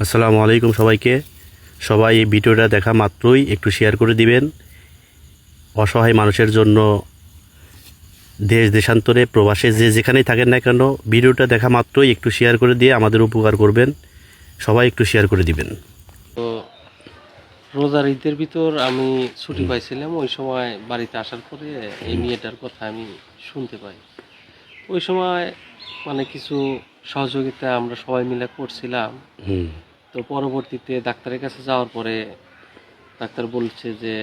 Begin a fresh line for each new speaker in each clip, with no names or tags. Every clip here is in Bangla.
আসসালামু আলাইকুম সবাইকে। সবাই এই ভিডিওটা দেখা মাত্রই একটু শেয়ার করে দিবেন। অসহায় মানুষের জন্য দেশ দেশান্তরে প্রবাসে যে যেখানেই থাকেন না কেন, ভিডিওটা দেখা মাত্রই একটু শেয়ার করে দিয়ে আমাদের উপকার করবেন। সবাই একটু শেয়ার করে দিবেন।
তো রোজার ঈদের ভিতর আমি ছুটি পাইছিলাম, ওই সময় বাড়িতে আসার পরে এই মেয়েটার কথা আমি শুনতে পাই। ওই সময় মানে কিছু সহযোগিতা আমরা সবাই মিলে করছিলাম। তো পরবর্তীতে ডাক্তারের কাছে যাওয়ার পরে ডাক্তার বলছে যে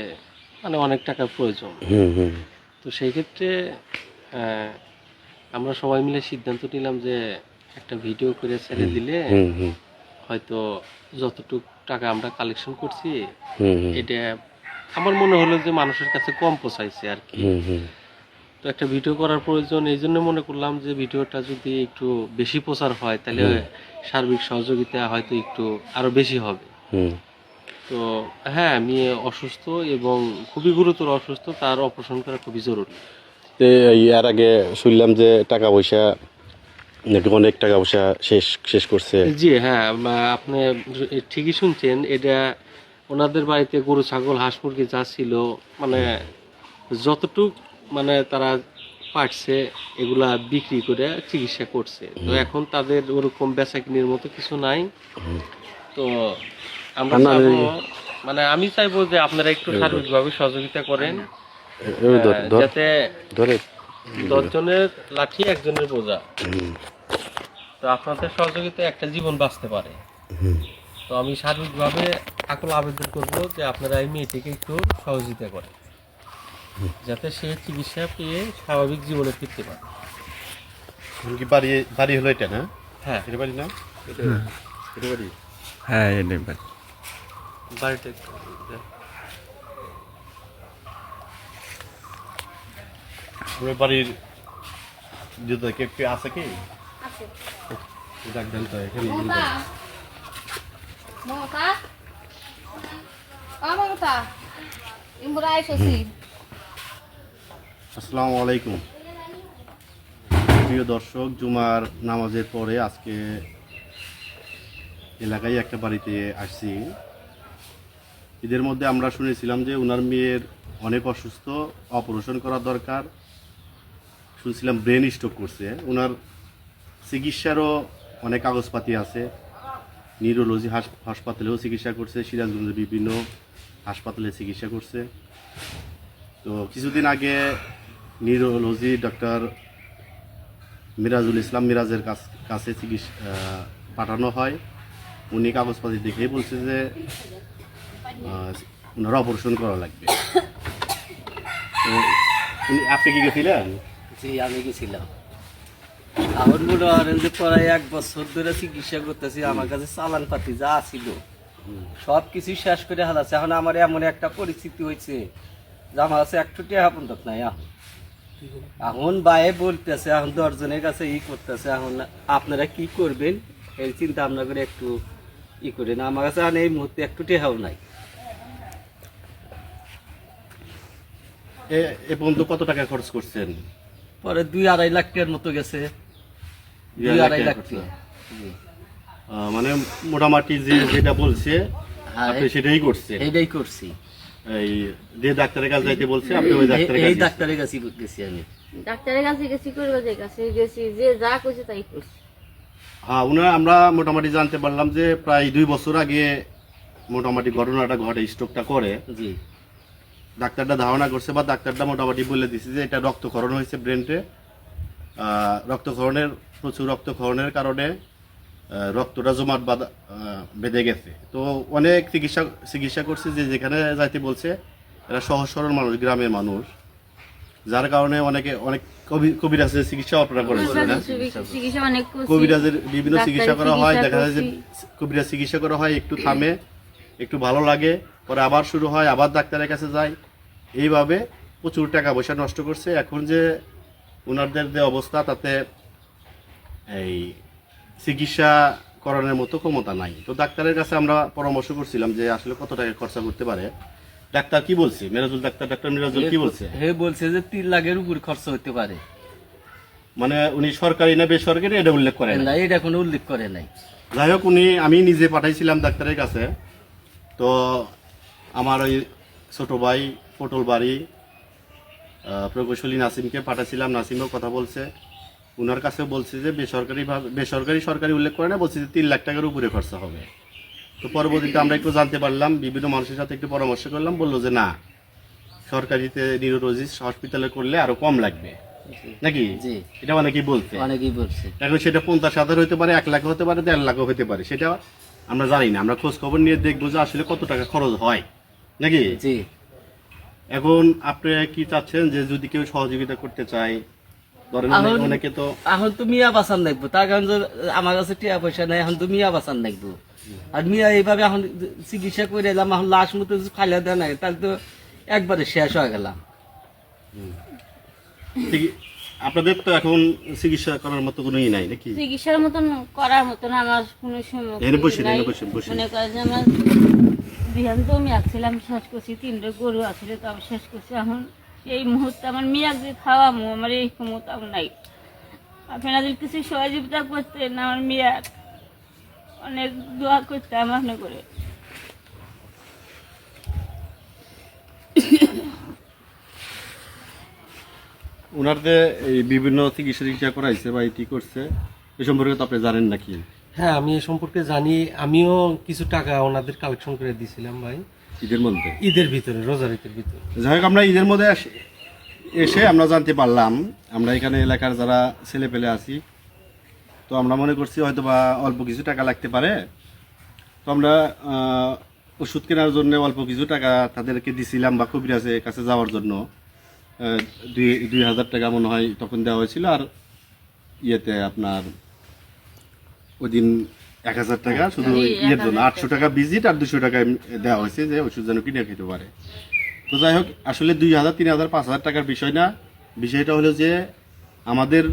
মানে অনেক টাকার প্রয়োজন। তো সেই ক্ষেত্রে আমরা সবাই মিলে সিদ্ধান্ত নিলাম যে একটা ভিডিও করে ছেড়ে দিলে হয়তো যতটুকু টাকা আমরা কালেকশন করছি এটা আমার মনে হলো যে মানুষের কাছে কম পৌঁছাইছে আর কি। তো একটা ভিডিও করার প্রয়োজন, এই জন্য মনে করলাম যে ভিডিওটা যদি একটু বেশি প্রচার হয় তাহলে সার্বিক সহযোগিতা হয়তো একটু আরো বেশি হবে। তো হ্যাঁ, মেয়ে অসুস্থ এবং খুবই গুরুতর অসুস্থ, তার অপারেশন করা খুবই জরুরি।
এর আগে শুনলাম যে টাকা পয়সা নাকি অনেক টাকা পয়সা শেষ করছে।
জি হ্যাঁ, আপনি ঠিকই শুনছেন। এটা ওনাদের বাড়িতে গরু ছাগল হাঁস মুরগি যা ছিল মানে যতটুক মানে তারা পারছে এগুলা বিক্রি করে চিকিৎসা করছে। তো এখন তাদের ওরকম বেচাকিনির মতো কিছু নাই। তো আমরা চাইবো, মানে আমি চাইবো যে আপনারা একটু সার্বিকভাবে সহযোগিতা করেন, যাতে 10 জনের লাঠি একজনের বোঝা। তো আপনাদের সহযোগিতায় একটা জীবন বাঁচতে পারে। তো আমি সার্বিকভাবে আকুল আবেদন করব যে আপনারা এই মেয়েটিকে একটু সহযোগিতা করেন, যাতে সে চিকিৎসা পেয়ে স্বাভাবিক জীবনে ফিরতে পারে।
বাড়ি হলো এটা না?
হ্যাঁ,
এটা বাড়ি না? এটা বাড়ি।
হ্যাঁ এটাই বাড়ি।
বাড়িটা একটু
আপনার বাড়ির জুতো কে আছে কি? ডাক দেন তো এখানে। আসসালামু আলাইকুম প্রিয় দর্শক, জুমার নামাজের পরে আজকে এলাকায় একটা বাড়িতে আসছি। ঈদের মধ্যে আমরা শুনেছিলাম যে ওনার মেয়ের অনেক অসুস্থ, অপারেশন করা দরকার। শুনছিলাম ব্রেন স্ট্রোক করছে। ওনার চিকিৎসারও অনেক কাগজপাতি আছে। নিউরোলজি হাসপাতালেও চিকিৎসা করছে, সিরাজগঞ্জের বিভিন্ন হাসপাতালে চিকিৎসা করছে। তো কিছুদিন আগে নিউরোলজি ডক্টর মিরাজুল ইসলাম মিরাজের কাছে চিকিৎসা পাঠানো হয়। উনি কাগজপাতি দেখেই বলছে যে ওনারা অপারেশন করা লাগবে। তো আপনি কি গেছিলেন?
জি আমি গেছিলাম। এখন মনে করেন যে প্রায় 1 বছর ধরে চিকিৎসা করতেছি। আমার কাছে চালান পাতি যা ছিল সব কিছু শেষ করে হালাচ্ছে। এখন আমার এমন একটা পরিস্থিতি হয়েছে যে আমার কাছে 1 টাকা পর্যন্ত নাই। এখন বাইরে বলতেছে, এখন 10 জনের কাছে করতেছে। এখন আপনারা কি করবেন এই চিন্তা ভাবনা করে একটু করেন। আমার কাছে এখন এই মুহূর্তে 1 টাকাও নাই।
এ পর্যন্ত কত টাকা খরচ করছেন?
পরে 2-2.5 লাখ টাকার মতো গেছে। 2-2.5 লাখ টাকা।
মানে মোটামুটি যেটা বলছে আপনি সেটাই করছেন?
এইটাই করছি।
এই যে ডাক্তারের কাছে যাইতে বলছে আপনি ওই
ডাক্তারের কাছে গেছি। আমি
ডাক্তারের কাছে গেছি, করবে কাছে গেছি, যে যা করছে তাই করছি।
হ্যাঁ, আমরা মোটামুটি জানতে পারলাম যে প্রায় 2 বছর আগে মোটামুটি ঘটনাটা ঘটে, স্ট্রোকটা করে।
জি
ডাক্তারটা ধারণা করছে বা ডাক্তারটা মোটামুটি বলে দিছে যে এটা রক্তক্ষরণ হয়েছে ব্রেনে। প্রচুর রক্তক্ষরণের কারণে রক্তটা জমাট বেঁধে গেছে। তো অনেক চিকিৎসা করছে, যে যেখানে যাইতে বলছে। এরা সহজ সরল মানুষ, গ্রামের মানুষ, যার কারণে অনেক কবিরাজের চিকিৎসা আপনারা করেছেন না? কবিরাজের বিভিন্ন চিকিৎসা করা হয়, দেখা যায় যে কবিরাজ চিকিৎসা করা হয়, একটু থামে, একটু ভালো লাগে, পরে আবার শুরু হয়, আবার ডাক্তারের কাছে যায়। এইভাবে প্রচুর টাকা পয়সা নষ্ট করছে। এখন যে ওনাদের যে অবস্থা, তাতে এই চিকিৎসা করানোর মতো ক্ষমতা নাই। তো ডাক্তারের কাছে আমরা পরামর্শ করছিলাম যে আসলে কত টাকা খরচা করতে পারে। ডাক্তার কি বলছে? ডাক্তার মিরাজুল কি বলছে?
বলছে যে 3 লাখের উপর খরচ হতে পারে।
মানে উনি সরকারি না বেসরকারি এটা উল্লেখ করেন
না? এটা কোনো উল্লেখ করে নাই।
যাই হোক আমি নিজে পাঠাইছিলাম ডাক্তারের কাছে। তো আমার ওই ছোট ভাই পটল বাড়ি প্রকৌশলী নাসিমকে পাঠাইছিলাম, নাসিমও কথা বলছে, ওনার কাছেও বলছে যে বেসরকারি সরকারি উল্লেখ করে না, বলছে যে 3 লাখ টাকার উপরে খরচা হবে। তো পরবর্তীতে আমরা একটু জানতে পারলাম, বিভিন্ন মানুষের সাথে একটু পরামর্শ করলাম, বললো যে না, সরকারিতে নিউরোলজিস্ট হসপিটালে করলে আরো কম লাগবে নাকি।
জি।
এটা অনেকেই বলছে,
অনেকেই বলছে।
এখন সেটা 50,000 হতে পারে, 1 লাখ হতে পারে, 1.5 লাখও হতে পারে, সেটা আমরা জানি না। আমরা খোঁজ খবর নিয়ে দেখবো যে আসলে কত টাকা খরচ হয় নাকি।
জি।
এখন আপনি কি চাচ্ছেন যে যদি কেউ সহযোগিতা করতে চায়, ধরেন অনেকে তো
এখন তো মিয়া বাসান লাগবো, তার কারণ যে আমার কাছে টাকা পয়সা নাই, এখন তো মিয়া বাসান লাগবো। আর মিয়া এইভাবে এখন চিকিৎসা করে এলাম, এখন লাশ মতো খাইলে দেয় নাই, তাহলে তো একবারে শেষ হয়ে গেলাম।
আপনাদের তো এখন চিকিৎসা করার মতো কোনো ই নাই নাকি।
চিকিৎসার মতন করার মতন আমার কোনো সময়
এখানে বসে
নাই।
বসে
মনে করেন যে আমার বিহান তো আমি আসছিলাম, শেষ করছি, 3টে গরু আছিল, তো আমি শেষ করছি। এখন এই মুহূর্তে আমার মেয়াক যে খাওয়ামো, আমার এই ক্ষমতাও নাই। আপনারা যদি কিছু সহযোগিতা করতেন, আমার মেয়াক অনেক দোয়া করতাম মনে করে।
ওনারদের এই বিভিন্ন চিকিৎসা করাইছে বা এটি করছে, এ সম্পর্কে তো আপনি জানেন নাকি।
হ্যাঁ, আমি এ সম্পর্কে জানি। আমিও কিছু টাকা ওনাদের কালেকশন করে দিয়েছিলাম ভাই,
ঈদের মধ্যে,
ঈদের ভিতরে, রোজার ঈদের ভিতরে।
যাই হোক, আমরা ঈদের মধ্যে এসে আমরা জানতে পারলাম, আমরা এখানে এলাকার যারা ছেলে পেলে আছি, তো আমরা মনে করছি হয়তো বা অল্প কিছু টাকা লাগতে পারে। তো আমরা ওষুধ কেনার জন্য অল্প কিছু টাকা তাদেরকে দিছিলাম, বা কবিরাজের কাছে যাওয়ার জন্য 2,000 টাকা মনে হয় তখন দেওয়া হয়েছিল। আর ইয়েতে আপনার ওই দিন 1,000 টাকা শুধু ইয়ের জন্য, 800 টাকা ভিজিট আর 200 টাকা দেওয়া হয়েছে যে ওষুধ যেন কিনে খেতে পারে। তো যাই হোক, আসলে 2,000, 3,000, 5,000 টাকার বিষয় না। বিষয়টা হলো যে আমাদের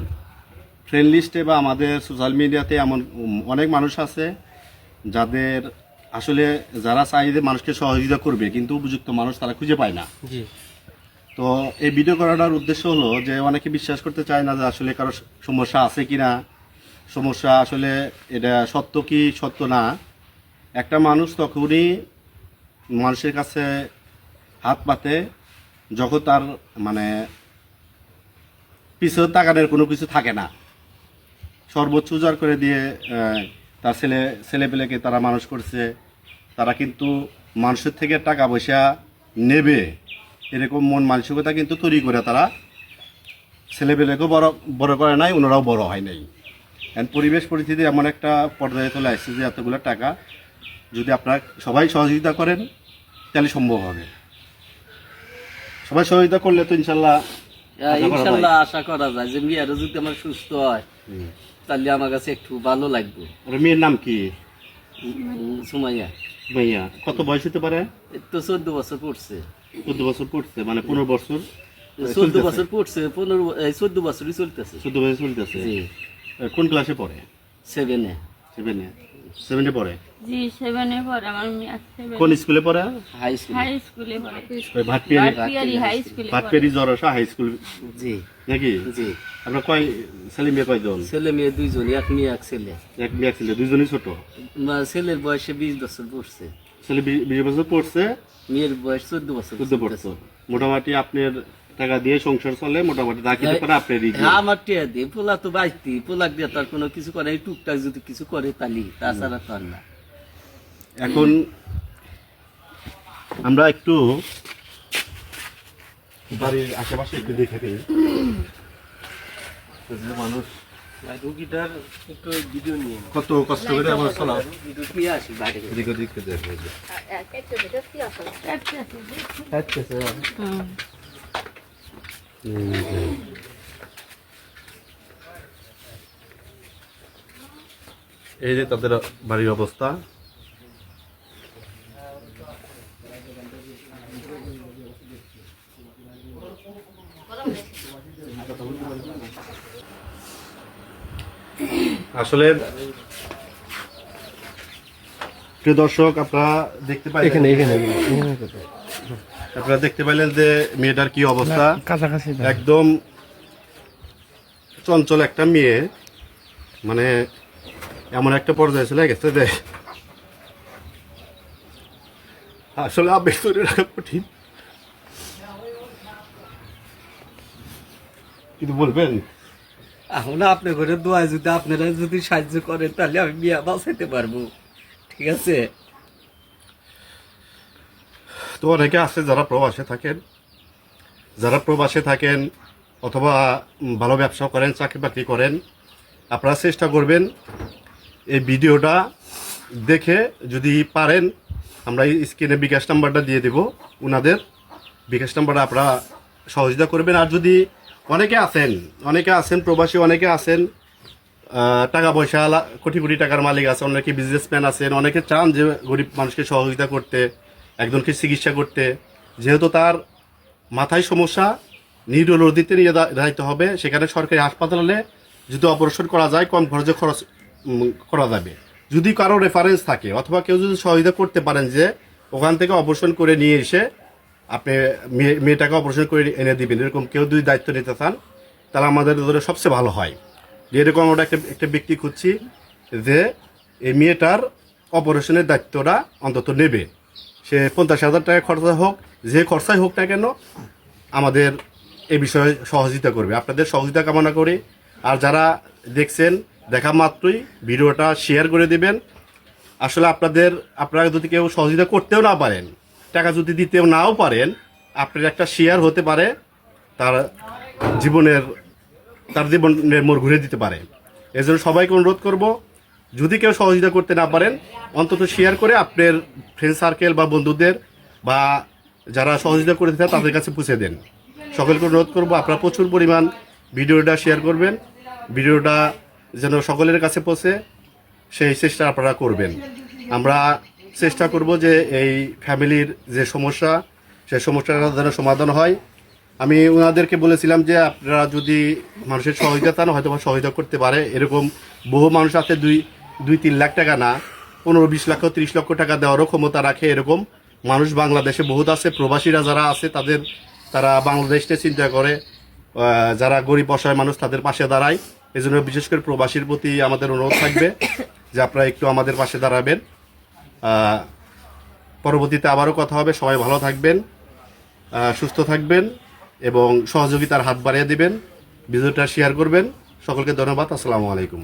ফ্রেন্ড লিস্টে বা আমাদের সোশ্যাল মিডিয়াতে এমন অনেক মানুষ আছে যাদের আসলে যারা চাই যে মানুষকে সহযোগিতা করবে, কিন্তু উপযুক্ত মানুষ তারা খুঁজে পায় না।
জি।
তো এই ভিডিও করাটার উদ্দেশ্য হলো যে অনেকে বিশ্বাস করতে চায় না যে আসলে কারো সমস্যা আছে কিনা, সমস্যা আসলে এটা সত্য কি সত্য না। একটা মানুষ তখনই মানুষের কাছে হাত পাতে যখন তার মানে পিছনে তাকানোর কোনো কিছু থাকে না, সর্বোচ্চ উজাড় করে দিয়ে তার ছেলেপেলেকে তারা মানুষ করছে। তারা কিন্তু মানুষের থেকে টাকা পয়সা নেবে এরকম মন মানসিকতা কিন্তু তৈরি করে তারা ছেলেপেলেকেও বড় করে নাই, ওনারাও বড় হয় নাই। পরিবেশ পরিস্থিতি এমন একটা পর্যায়ে চলে আসছে যে এতগুলো টাকা যদি আপনারা সবাই সহযোগিতা করেন তাহলে সম্ভব হবে। সবাই সহযোগিতা করলে তো ইনশাল্লাহ
ইনশাল্লাহ আশা করা যায় যে মেয়েরও যদি আমার সুস্থ হয় তাহলে আমার কাছে একটু ভালো লাগবে।
মেয়ের নাম কি?
সুমাইয়া।
ভাইয়া কত বয়স হতে পারে?
তো 14 বছর পড়ছে।
14 বছর পড়ছে, মানে 15 বছর
14 বছর পড়ছে, 14 বছরই চলতেছে।
14 বছর চলতেছে।
জি।
কোন ক্লাসে পড়ে?
7-এ।
7-এ পড়ে।
জি, 7-এ পড়ে আমার মেয়াক। 7
কোন স্কুলে পড়ে?
High school.
হাই স্কুলে পড়ে।
ওই ভাটপিয়ারি
হাই স্কুলে পড়ে।
ভাটপিয়ারি জরসা হাই স্কুল
জি।
নাকি?
জি।
আপনার ছেলে মেয়ে কয়জন?
ছেলে মেয়ে 2জন, এক মেয়ে এক ছেলে।
এক মেয়ে এক ছেলে, দুইজনই ছোট।
ছেলের বয়সে 20 বছর পড়ছে,
ছেলে 20 বছর পড়ছে,
মেয়ের বয়স 14 বছর।
14 বছর। মোটামুটি আপনার টাকা দিয়ে সংসার চলে, মোটামুটি যা খেতে পারে আপনার
হ্যাঁ, আমার টিয়া দিয়ে পোলা তো বাইতি, পোলাক দিয়ে তার কোনো কিছু করে এই টুকটাক যদি কিছু করে তালি, তাছাড়া তো আর না।
এখন আমরা একটু বাড়ির আশেপাশে একটু দেখে দিই মানুষ
রুগীটার একটু ভিডিও নিয়ে
কত কষ্ট করে আমার চলা
নিয়ে আসি বাইরে।
এদিক ওদিক দেখবে। এই যে তাদের বাড়ির অবস্থা। আসলে প্রিয় দর্শক, আপনারা দেখতে পাইলেন যে মেয়েটার কি অবস্থা। একদম চঞ্চল একটা মেয়ে, মানে এমন একটা পর্যায়ে চলে গেছে যে আসলে আবেগ ধরে রাখা কঠিন। কিন্তু বলবেন
এখন আপনি করে দোয়া যদি আপনারা যদি সাহায্য করেন তাহলে আমি বিয়া বাঁচাইতে পারবো, ঠিক আছে?
তো অনেকে আছে যারা প্রবাসে থাকেন অথবা ভালো ব্যবসা করেন, চাকরি বাকরি করেন, আপনারা চেষ্টা করবেন এই ভিডিওটা দেখে যদি পারেন, আমরা স্ক্রিনে বিকাশ নাম্বারটা দিয়ে দেব, ওনাদের বিকাশ নাম্বারটা আপনারা সহযোগিতা করবেন। আর যদি অনেকে আছেন প্রবাসী, অনেকে আছেন টাকা পয়সা কোটি কোটি টাকার মালিক আছে, অনেকে বিজনেসম্যান আছেন, অনেকে চান যে গরিব মানুষকে সহযোগিতা করতে, একজনকে চিকিৎসা করতে। যেহেতু তার মাথায় সমস্যা, নিউরোলজিতে নিয়ে যাইতে হবে, সেখানে সরকারি হাসপাতালে যদি অপারেশন করা যায় কম খরচে করা যাবে। যদি কারো রেফারেন্স থাকে অথবা কেউ যদি সহযোগিতা করতে পারেন যে ওখান থেকে অপারেশন করে নিয়ে এসে আপনি মেয়েটাকে অপারেশন করে এনে দিবেন, এরকম কেউ যদি দায়িত্ব নিতে চান তাহলে আমাদের ধরে সবচেয়ে ভালো হয়। যেরকম আমরা একটা ব্যক্তি খুঁজছি যে এই মেয়েটার অপারেশনের দায়িত্বটা অন্তত নেবে, সে 50,000 টাকা খরচা হোক, যে খরচাই হোক না কেন আমাদের এই বিষয়ে সহযোগিতা করবে। আপনাদের সহযোগিতা কামনা করি। আর যারা দেখছেন, দেখা মাত্রই ভিডিওটা শেয়ার করে দেবেন। আসলে আপনারা যদি কেউ সহযোগিতা করতেও না পারেন, টাকা যদি দিতেও নাও পারেন, আপনার একটা শেয়ার হতে পারে তার জীবনের মোড় ঘুরে দিতে পারে। এজন্য সবাইকে অনুরোধ করব, যদি কেউ সহযোগিতা করতে না পারেন অন্তত শেয়ার করে আপনার ফ্রেন্ড সার্কেল বা বন্ধুদের বা যারা সহযোগিতা করে থাকে তাদের কাছে পৌঁছে দেন। সকলকে অনুরোধ করব আপনারা প্রচুর পরিমাণ ভিডিওটা শেয়ার করবেন, ভিডিওটা যেন সকলের কাছে পৌঁছে সেই চেষ্টা আপনারা করবেন। আমরা চেষ্টা করব যে এই ফ্যামিলির যে সমস্যা, সেই সমস্যাটা যেন সমাধান হয়। আমি ওনাদেরকে বলেছিলাম যে আপনারা যদি মানুষের সহযোগিতা চান হয়তো সহযোগিতা করতে পারে। এরকম বহু মানুষ আছে 2-3 লাখ টাকা না, 15-20 লক্ষ 30 লক্ষ টাকা দেওয়ারও ক্ষমতা রাখে। এরকম মানুষ বাংলাদেশে বহুত আছে। প্রবাসীরা যারা আছে তারা বাংলাদেশকে চিন্তা করে, যারা গরিব অসহায় মানুষ তাদের পাশে দাঁড়ায়। এই জন্য বিশেষ করে প্রবাসীর প্রতি আমাদের অনুরোধ থাকবে যে আপনারা একটু আমাদের পাশে দাঁড়াবেন। পরবর্তীতে আবারও কথা হবে। সবাই ভালো থাকবেন, সুস্থ থাকবেন এবং সহযোগিতার হাত বাড়িয়ে দিবেন। ভিডিওটা শেয়ার করবেন। সকলকে ধন্যবাদ। আসসালামু আলাইকুম।